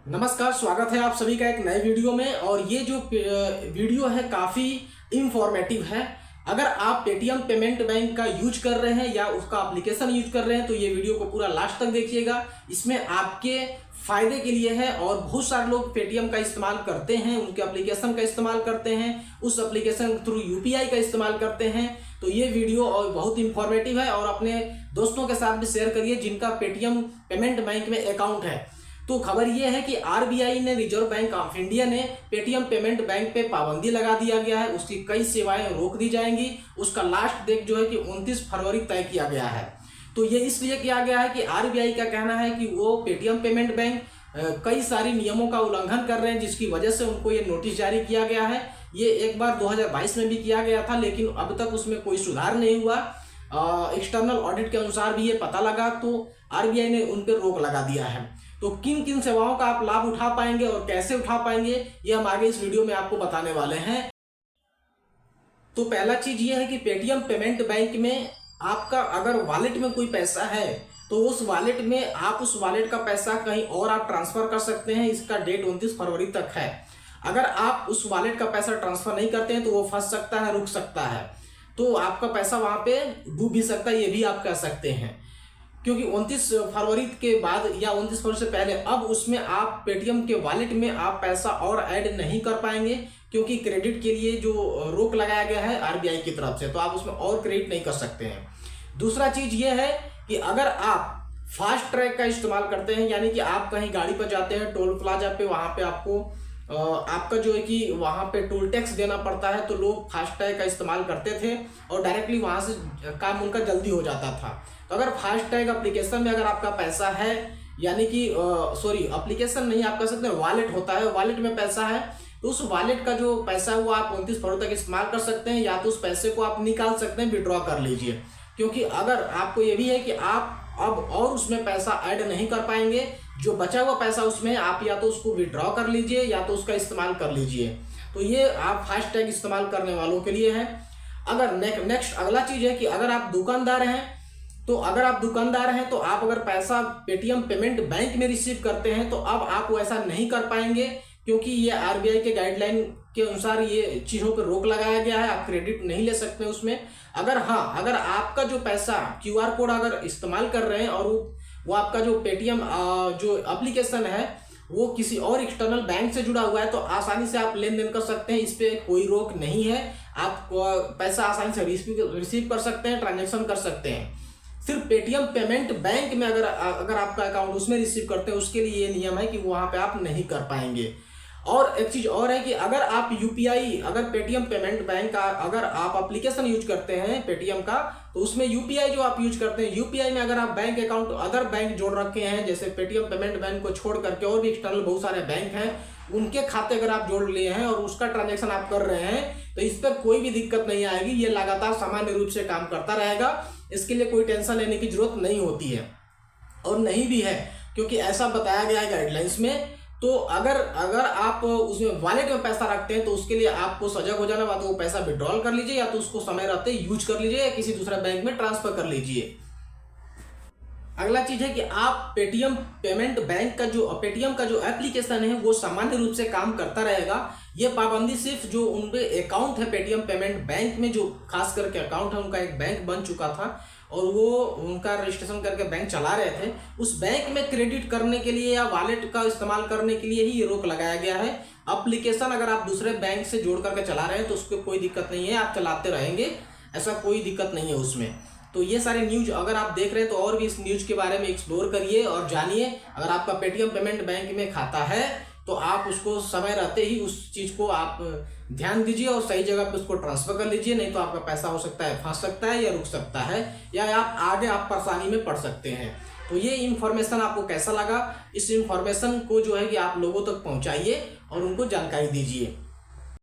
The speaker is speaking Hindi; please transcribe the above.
नमस्कार, स्वागत है आप सभी का एक नए वीडियो में। और ये जो वीडियो है काफ़ी इंफॉर्मेटिव है। अगर आप पेटीएम पेमेंट बैंक का यूज कर रहे हैं या उसका एप्लीकेशन यूज कर रहे हैं तो ये वीडियो को पूरा लास्ट तक देखिएगा। इसमें आपके फायदे के लिए है और बहुत सारे लोग पेटीएम का इस्तेमाल करते हैं, उनके एप्लीकेशन का इस्तेमाल करते हैं, उस एप्लीकेशन के थ्रू यूपीआई का इस्तेमाल करते हैं। तो ये वीडियो और बहुत इंफॉर्मेटिव है और अपने दोस्तों के साथ भी शेयर करिए जिनका पेटीएम पेमेंट बैंक में अकाउंट है। तो खबर यह है कि आरबीआई ने, रिजर्व बैंक ऑफ इंडिया ने पेटीएम पेमेंट बैंक पे पाबंदी लगा दिया गया है। उसकी कई सेवाएं रोक दी जाएंगी। उसका लास्ट डेट जो है कि 29 फरवरी तय किया गया है। तो ये इसलिए किया गया है कि आरबीआई का कहना है कि वो पेटीएम पेमेंट बैंक कई सारी नियमों का उल्लंघन कर रहे हैं, जिसकी वजह से उनको ये नोटिस जारी किया गया है। ये एक बार 2022 में भी किया गया था, लेकिन अब तक उसमें कोई सुधार नहीं हुआ। एक्सटर्नल ऑडिट के अनुसार भी ये पता लगा, तो आरबीआई ने उन पर रोक लगा दिया है। तो किन किन सेवाओं का आप लाभ उठा पाएंगे और कैसे उठा पाएंगे, ये हम आगे इस वीडियो में आपको बताने वाले हैं। तो पहला चीज ये है कि पेटीएम पेमेंट बैंक में आपका अगर वॉलेट में कोई पैसा है तो उस वॉलेट में आप उस वॉलेट का पैसा कहीं और आप ट्रांसफर कर सकते हैं। इसका डेट 29 फरवरी तक है। अगर आप उस वॉलेट का पैसा ट्रांसफर नहीं करते हैं तो वो फंस सकता है, रुक सकता है, तो आपका पैसा वहां पे डूब भी सकता है, ये भी आप कह सकते हैं। क्योंकि 29 फरवरी के बाद या 29 फरवरी से पहले अब उसमें आप पेटीएम के वॉलेट में आप पैसा और ऐड नहीं कर पाएंगे, क्योंकि क्रेडिट के लिए जो रोक लगाया गया है आरबीआई की तरफ से, तो आप उसमें और क्रेडिट नहीं कर सकते हैं। दूसरा चीज ये है कि अगर आप फास्ट ट्रैक का इस्तेमाल करते हैं, यानी कि आप कहीं गाड़ी पर जाते हैं टोल प्लाजा पे, वहां पे आपको आपका जो है कि वहां पे टोल टैक्स देना पड़ता है, तो लोग फास्ट टैग का इस्तेमाल करते थे और डायरेक्टली वहां से काम उनका जल्दी हो जाता था। तो अगर फास्ट टैग एप्लीकेशन में अगर आपका पैसा है, यानी कि एप्लीकेशन नहीं आप कह सकते, वॉलेट होता है, वॉलेट में पैसा है, तो उस वॉलेट का जो पैसा है वो आप 29 फरवरी तक इस्तेमाल कर सकते हैं, या तो उस पैसे को आप निकाल सकते हैं, विड्रॉ कर लीजिए। क्योंकि अगर आपको ये भी है कि आप अब और उसमें पैसा ऐड नहीं कर पाएंगे, जो बचा हुआ पैसा उसमें आप या तो उसको विड्रॉ कर लीजिए या तो उसका इस्तेमाल कर लीजिए। तो ये आप फास्ट टैग इस्तेमाल करने वालों के लिए है। अगर नेक्स्ट अगला चीज है कि अगर आप दुकानदार हैं, तो अगर आप दुकानदार हैं तो आप अगर पैसा पेटीएम पेमेंट बैंक में रिसीव करते हैं तो अब आप वैसा नहीं कर पाएंगे, क्योंकि ये आरबीआई के गाइडलाइन के अनुसार ये चीज़ों पर रोक लगाया गया है। आप क्रेडिट नहीं ले सकते उसमें। अगर आपका जो पैसा क्यूआर कोड अगर इस्तेमाल कर रहे हैं और वो आपका जो पेटीएम जो एप्लीकेशन है वो किसी और एक्सटर्नल बैंक से जुड़ा हुआ है, तो आसानी से आप लेन देन कर सकते हैं। इस पर कोई रोक नहीं है। आप पैसा आसानी से रिसीव कर सकते हैं, ट्रांजेक्शन कर सकते हैं। सिर्फ पेटीएम पेमेंट बैंक में अगर आपका अकाउंट उसमें रिसीव करते हैं, उसके लिए ये नियम है कि वहां पे आप नहीं कर पाएंगे। और एक चीज और है कि अगर आप यूपीआई, अगर पेटीएम पेमेंट बैंक का अगर आप एप्लीकेशन यूज करते हैं पेटीएम का, तो उसमें यूपीआई जो आप यूज करते हैं, यूपीआई में अगर आप बैंक अकाउंट अदर बैंक जोड़ रखे हैं, जैसे पेटीएम पेमेंट बैंक को छोड़ करके और भी एक्सटर्नल बहुत सारे बैंक हैं, उनके खाते अगर आप जोड़ लिए हैं और उसका ट्रांजेक्शन आप कर रहे हैं, तो इस पर कोई भी दिक्कत नहीं आएगी। ये लगातार सामान्य रूप से काम करता रहेगा। इसके लिए कोई टेंशन लेने की जरूरत नहीं होती है और नहीं भी है, क्योंकि ऐसा बताया गया है गाइडलाइंस में। तो अगर आप उसमें वॉलेट में पैसा रखते हैं तो उसके लिए आपको सजग हो जाना, तो वो पैसा विड्रॉल कर लीजिए या तो उसको समय रहते यूज कर लीजिए या किसी दूसरे बैंक में ट्रांसफर कर लीजिए। अगला चीज है कि आप पेटीएम पेमेंट बैंक का जो पेटीएम का जो एप्लीकेशन है वो सामान्य रूप से काम करता रहेगा। ये पाबंदी सिर्फ जो उनके अकाउंट है पेटीएम पेमेंट बैंक में, जो खास करके अकाउंट है, उनका एक बैंक बन चुका था और वो उनका रजिस्ट्रेशन करके बैंक चला रहे थे, उस बैंक में क्रेडिट करने के लिए या वॉलेट का इस्तेमाल करने के लिए ही ये रोक लगाया गया है। एप्लीकेशन अगर आप दूसरे बैंक से जोड़ करके चला रहे हैं तो उसको कोई दिक्कत नहीं है, आप चलाते रहेंगे, ऐसा कोई दिक्कत नहीं है उसमें। तो ये सारे न्यूज अगर आप देख रहे हैं तो और भी इस न्यूज के बारे में एक्सप्लोर करिए और जानिए। अगर आपका पेटीएम पेमेंट बैंक में खाता है तो आप उसको समय रहते ही उस चीज को आप ध्यान दीजिए और सही जगह पे उसको ट्रांसफर कर लीजिए, नहीं तो आपका पैसा हो सकता है फंस सकता है या रुक सकता है, या आप आगे आप परेशानी में पड़ सकते हैं। तो ये इन्फॉर्मेशन आपको कैसा लगा, इस इन्फॉर्मेशन को जो है कि आप लोगों तक पहुंचाइए और उनको जानकारी दीजिए।